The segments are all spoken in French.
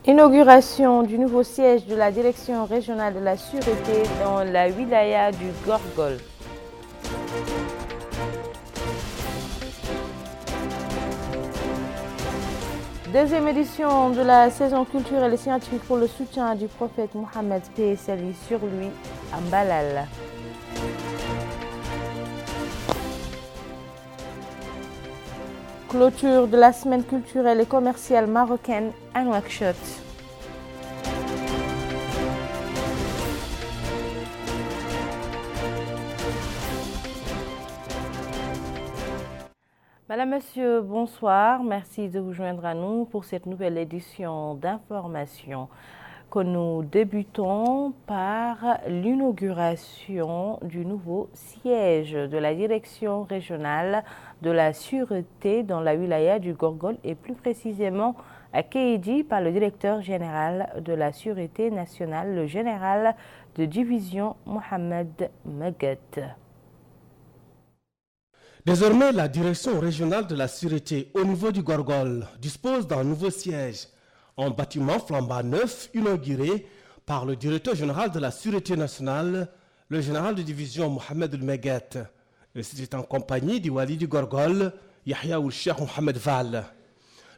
Inauguration du nouveau siège de la Direction régionale de la sûreté dans la wilaya du Gorgol. Deuxième édition de la saison culturelle et scientifique pour le soutien du prophète Mohammed, paix et salut sur lui, à Mbalal. Clôture de la semaine culturelle et commerciale marocaine à Nouakchott. Madame, Monsieur, bonsoir. Merci de vous joindre à nous pour cette nouvelle édition d'information que nous débutons par l'inauguration du nouveau siège de la Direction régionale de la sûreté dans la wilaya du Gorgol et plus précisément à Kéidi par le directeur général de la sûreté nationale, le général de division Mohamed Meguet. Désormais, la Direction régionale de la sûreté au niveau du Gorgol dispose d'un nouveau siège, un bâtiment flambant neuf inauguré par le directeur général de la sûreté nationale, le général de division Mohamed Meguet. C'était en compagnie du Wali du Gorgol, Yahya ou Cheikh Mohamed Val.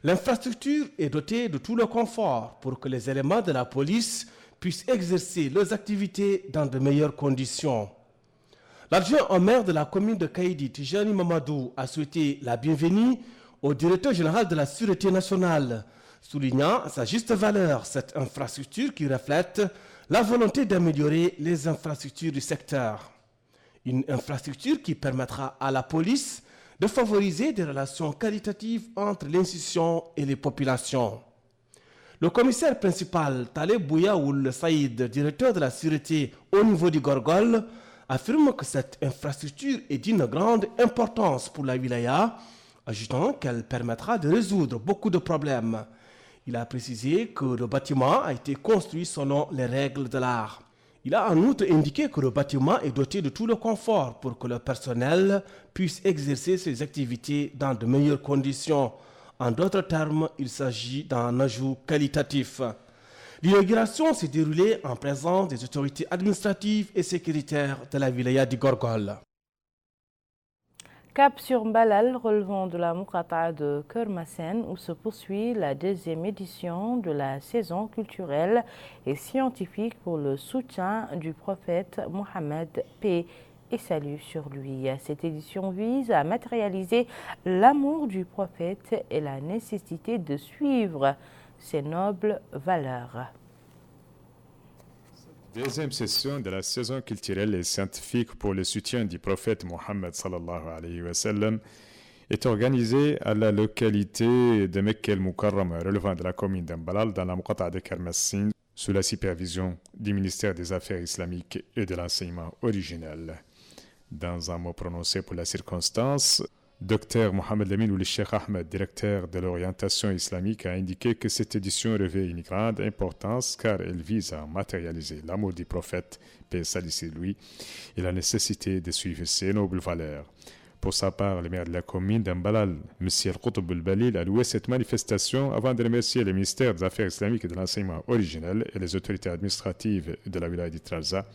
L'infrastructure est dotée de tout le confort pour que les éléments de la police puissent exercer leurs activités dans de meilleures conditions. L'adjoint au maire de la commune de Kéidi, Tijani Mamadou, a souhaité la bienvenue au directeur général de la sûreté nationale, soulignant à sa juste valeur cette infrastructure qui reflète la volonté d'améliorer les infrastructures du secteur. Une infrastructure qui permettra à la police de favoriser des relations qualitatives entre l'institution et les populations. Le commissaire principal, Taleb Bouyaoul Saïd, directeur de la sûreté au niveau du Gorgol, affirme que cette infrastructure est d'une grande importance pour la wilaya, ajoutant qu'elle permettra de résoudre beaucoup de problèmes. Il a précisé que le bâtiment a été construit selon les règles de l'art. Il a en outre indiqué que le bâtiment est doté de tout le confort pour que le personnel puisse exercer ses activités dans de meilleures conditions. En d'autres termes, il s'agit d'un ajout qualitatif. L'inauguration s'est déroulée en présence des autorités administratives et sécuritaires de la wilaya du Gorgol. Cap sur Mbalal, relevant de la Moukata de Kermassen, où se poursuit la deuxième édition de la saison culturelle et scientifique pour le soutien du prophète Mohammed, paix et salut sur lui. Cette édition vise à matérialiser l'amour du prophète et la nécessité de suivre ses nobles valeurs. Deuxième session de la saison culturelle et scientifique pour le soutien du prophète Mohammed sallallahu alayhi wa sallam est organisée à la localité de Mekka el-Mukarrama, relevant de la commune d'Mbalal dans la Moukata de Kermassen, sous la supervision du ministère des Affaires islamiques et de l'enseignement originel. Dans un mot prononcé pour la circonstance, Dr Mohamed Lamine Ould Cheikh Ahmed, directeur de l'orientation islamique, a indiqué que cette édition revêt une grande importance car elle vise à matérialiser l'amour du prophète, paix et salut sur lui, et la nécessité de suivre ses nobles valeurs. Pour sa part, le maire de la commune d'Mbalal, M. Al-Qutb al-Balil, a loué cette manifestation avant de remercier le ministère des Affaires islamiques et de l'enseignement originel et les autorités administratives de la wilaya du Trarza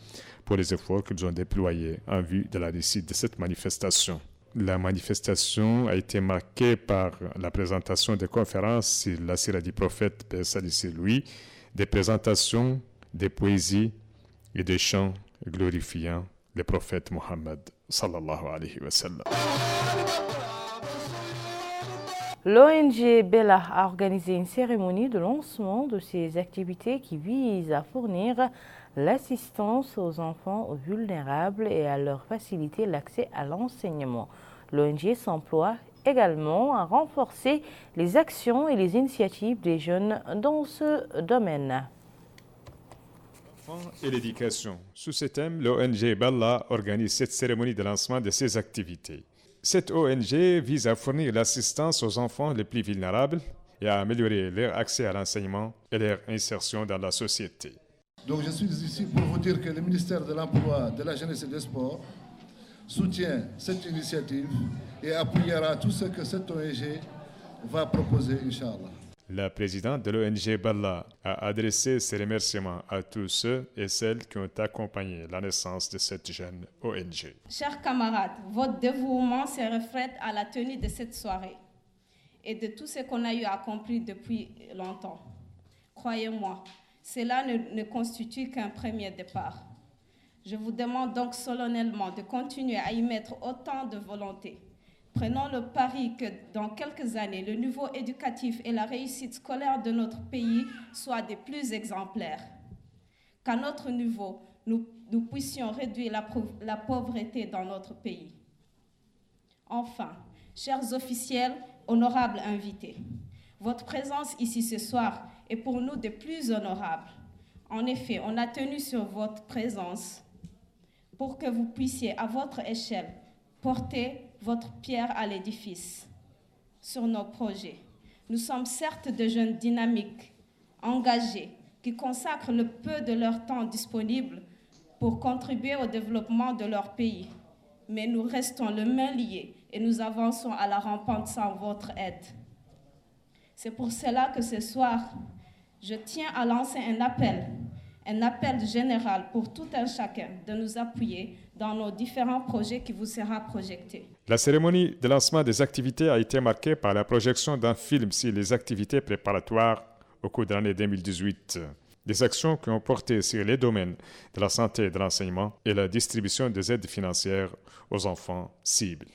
pour les efforts qu'ils ont déployés en vue de la réussite de cette manifestation. La manifestation a été marquée par la présentation de conférences sur la sira du prophète, paix et salut sur lui, des présentations, des poésies et des chants glorifiant le prophète Mohammed sallallahu alayhi wa sallam. L'ONG Bella a organisé une cérémonie de lancement de ses activités qui visent à fournir l'assistance aux enfants vulnérables et à leur faciliter l'accès à l'enseignement. L'ONG s'emploie également à renforcer les actions et les initiatives des jeunes dans ce domaine. Et l'éducation. Sous ce thème, l'ONG Bella organise cette cérémonie de lancement de ses activités. Cette ONG vise à fournir l'assistance aux enfants les plus vulnérables et à améliorer leur accès à l'enseignement et leur insertion dans la société. Donc je suis ici pour vous dire que le ministère de l'Emploi, de la Jeunesse et des Sports soutient cette initiative et appuiera tout ce que cette ONG va proposer, Inch'Allah. La présidente de l'ONG Balla a adressé ses remerciements à tous ceux et celles qui ont accompagné la naissance de cette jeune ONG. Chers camarades, votre dévouement se reflète à la tenue de cette soirée et de tout ce qu'on a eu accompli depuis longtemps. Croyez-moi, cela ne constitue qu'un premier départ. Je vous demande donc solennellement de continuer à y mettre autant de volonté. Prenons le pari que dans quelques années, le niveau éducatif et la réussite scolaire de notre pays soient des plus exemplaires. Qu'à notre niveau, nous puissions réduire la pauvreté dans notre pays. Enfin, chers officiels, honorables invités, votre présence ici ce soir est pour nous des plus honorables. En effet, on a tenu sur votre présence pour que vous puissiez, à votre échelle, porter votre pierre à l'édifice sur nos projets. Nous sommes certes de jeunes dynamiques, engagés, qui consacrent le peu de leur temps disponible pour contribuer au développement de leur pays. Mais nous restons les mains liées et nous avançons à la rampante sans votre aide. C'est pour cela que ce soir, je tiens à lancer un appel général pour tout un chacun de nous appuyer dans nos différents projets qui vous sera projeté. La cérémonie de lancement des activités a été marquée par la projection d'un film sur les activités préparatoires au cours de l'année 2018. Des actions qui ont porté sur les domaines de la santé et de l'enseignement et la distribution des aides financières aux enfants cibles.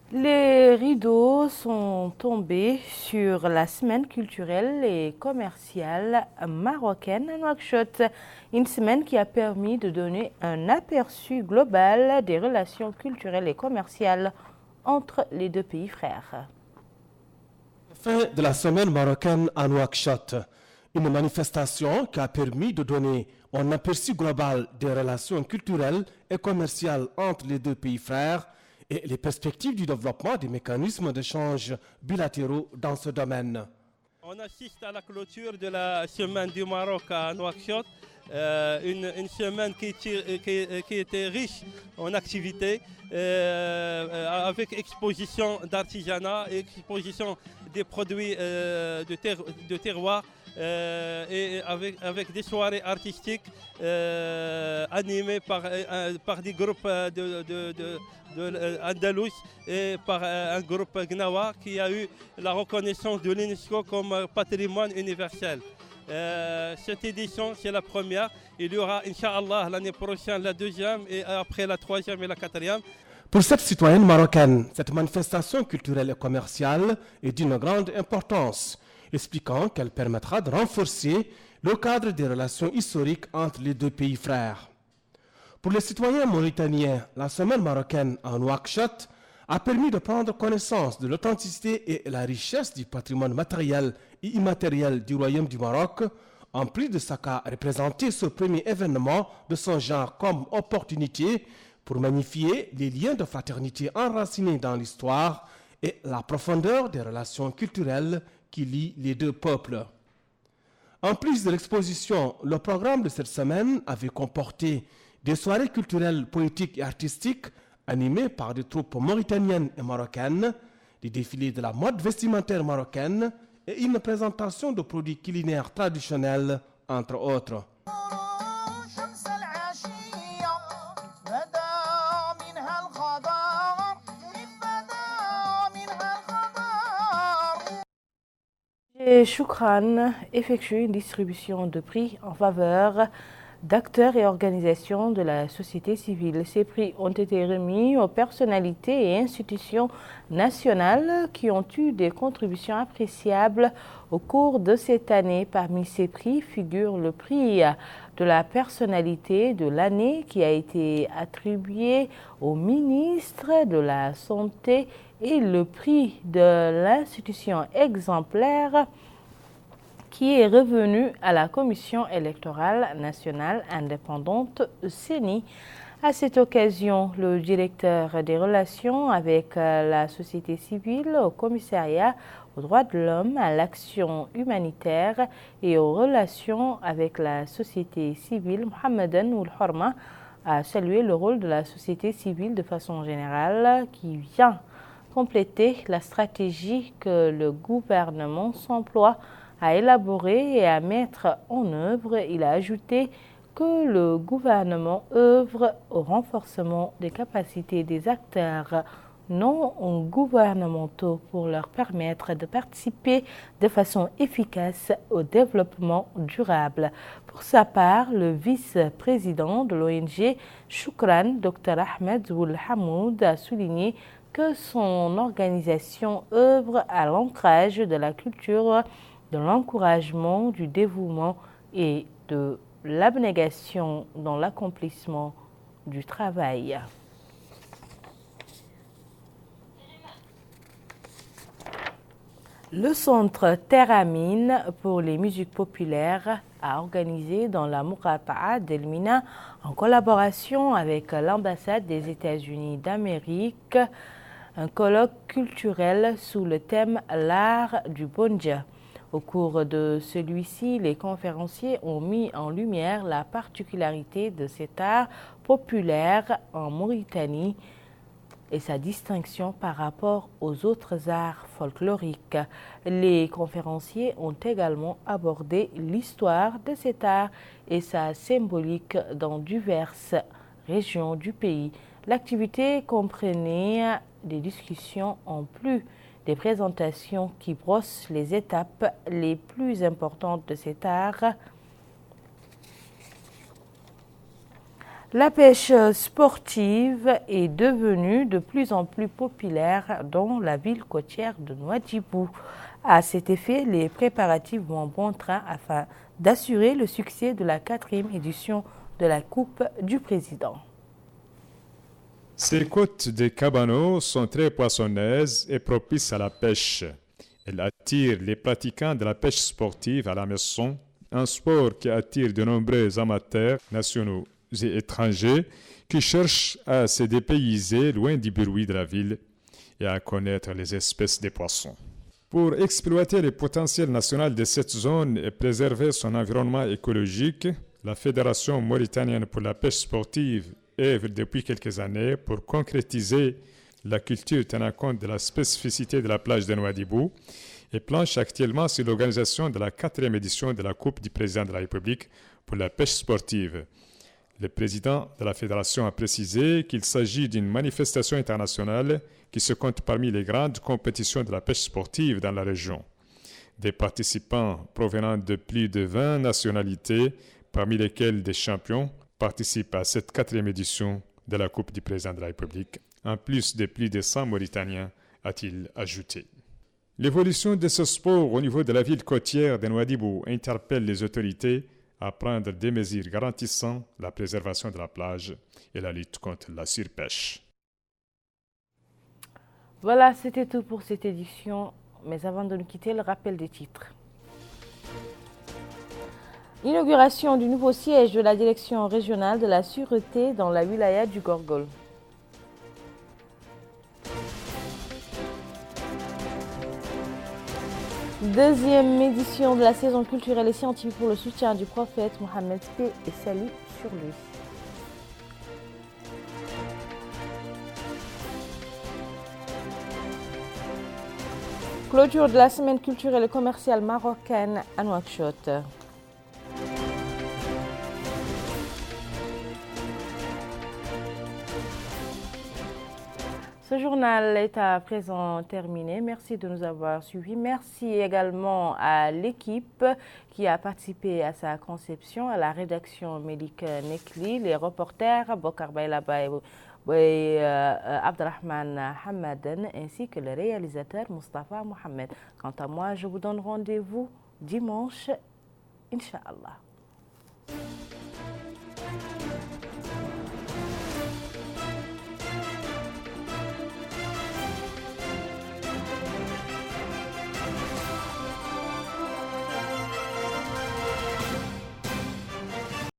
Les rideaux sont tombés sur la semaine culturelle et commerciale marocaine à Nouakchott. Une semaine qui a permis de donner un aperçu global des relations culturelles et commerciales entre les deux pays frères. Fin de la semaine marocaine à Nouakchott. Une manifestation qui a permis de donner un aperçu global des relations culturelles et commerciales entre les deux pays frères et les perspectives du développement des mécanismes d'échange bilatéraux dans ce domaine. On assiste à la clôture de la semaine du Maroc à Nouakchott, une semaine qui était riche en activités, avec exposition d'artisanat, exposition des produits de terroir, et avec des soirées artistiques animées par des groupes de Andalous et par un groupe Gnawa qui a eu la reconnaissance de l'UNESCO comme patrimoine universel. Cette édition, c'est la première. Il y aura, Inch'Allah, l'année prochaine la deuxième et après la troisième et la quatrième. Pour cette citoyenne marocaine, cette manifestation culturelle et commerciale est d'une grande importance, expliquant qu'elle permettra de renforcer le cadre des relations historiques entre les deux pays frères. Pour les citoyens mauritaniens, la semaine marocaine à Nouakchott a permis de prendre connaissance de l'authenticité et la richesse du patrimoine matériel et immatériel du Royaume du Maroc, en plus de ça qu'a représenté ce premier événement de son genre comme opportunité pour magnifier les liens de fraternité enracinés dans l'histoire et la profondeur des relations culturelles qui lient les deux peuples. En plus de l'exposition, le programme de cette semaine avait comporté des soirées culturelles, poétiques et artistiques animées par des troupes mauritaniennes et marocaines, des défilés de la mode vestimentaire marocaine et une présentation de produits culinaires traditionnels, entre autres. Et Choukran effectue une distribution de prix en faveur d'acteurs et organisations de la société civile. Ces prix ont été remis aux personnalités et institutions nationales qui ont eu des contributions appréciables au cours de cette année. Parmi ces prix figure le prix de la personnalité de l'année qui a été attribué au ministre de la Santé et le prix de l'institution exemplaire qui est revenu à la Commission électorale nationale indépendante CENI. À cette occasion, le directeur des relations avec la société civile au commissariat aux droits de l'homme, à l'action humanitaire et aux relations avec la société civile, Mohamedan Ould Horma, a salué le rôle de la société civile de façon générale qui vient compléter la stratégie que le gouvernement s'emploie à élaborer et à mettre en œuvre. Il a ajouté que le gouvernement œuvre au renforcement des capacités des acteurs non gouvernementaux pour leur permettre de participer de façon efficace au développement durable. Pour sa part, le vice-président de l'ONG Shukran, Dr Ahmed Zoul Hamoud, a souligné que son organisation œuvre à l'ancrage de la culture, de l'encouragement, du dévouement et de l'abnégation dans l'accomplissement du travail. Le centre Terramine pour les musiques populaires a organisé dans la Muqata'a d'Elmina, en collaboration avec l'ambassade des États-Unis d'Amérique, un colloque culturel sous le thème « L'art du Bonja ». Au cours de celui-ci, les conférenciers ont mis en lumière la particularité de cet art populaire en Mauritanie et sa distinction par rapport aux autres arts folkloriques. Les conférenciers ont également abordé l'histoire de cet art et sa symbolique dans diverses régions du pays. L'activité comprenait des discussions en plus des présentations qui brossent les étapes les plus importantes de cet art. La pêche sportive est devenue de plus en plus populaire dans la ville côtière de Nouadhibou. À cet effet, les préparatifs vont bon train afin d'assurer le succès de la 4e édition de la Coupe du Président. Ces côtes des Cabanos sont très poissonneuses et propices à la pêche. Elles attirent les pratiquants de la pêche sportive à la maison, un sport qui attire de nombreux amateurs nationaux et étrangers qui cherchent à se dépayser loin du bruit de la ville et à connaître les espèces des poissons. Pour exploiter le potentiel national de cette zone et préserver son environnement écologique, la Fédération mauritanienne pour la pêche sportive œuvre depuis quelques années pour concrétiser la culture tenant compte de la spécificité de la plage de Nouadhibou et planche actuellement sur l'organisation de la 4e édition de la Coupe du Président de la République pour la pêche sportive. Le président de la fédération a précisé qu'il s'agit d'une manifestation internationale qui se compte parmi les grandes compétitions de la pêche sportive dans la région. Des participants provenant de plus de 20 nationalités, parmi lesquels des champions, participent à cette 4e édition de la Coupe du Président de la République, en plus de 100 Mauritaniens, a-t-il ajouté. L'évolution de ce sport au niveau de la ville côtière de Nouadhibou interpelle les autorités à prendre des mesures garantissant la préservation de la plage et la lutte contre la surpêche. Voilà, c'était tout pour cette édition. Mais avant de nous quitter, le rappel des titres. L'inauguration du nouveau siège de la direction régionale de la sûreté dans la wilaya du Gorgol. Deuxième édition de la saison culturelle et scientifique pour le soutien du prophète Mohammed, paix et salut sur lui. Clôture de la semaine culturelle et commerciale marocaine à Nouakchott. Ce journal est à présent terminé. Merci de nous avoir suivis. Merci également à l'équipe qui a participé à sa conception, à la rédaction Mélik Nekli, les reporters Bokar Baylaba et Abdrahman Hamadan, ainsi que le réalisateur Mustafa Mohamed. Quant à moi, je vous donne rendez-vous dimanche, Inch'Allah.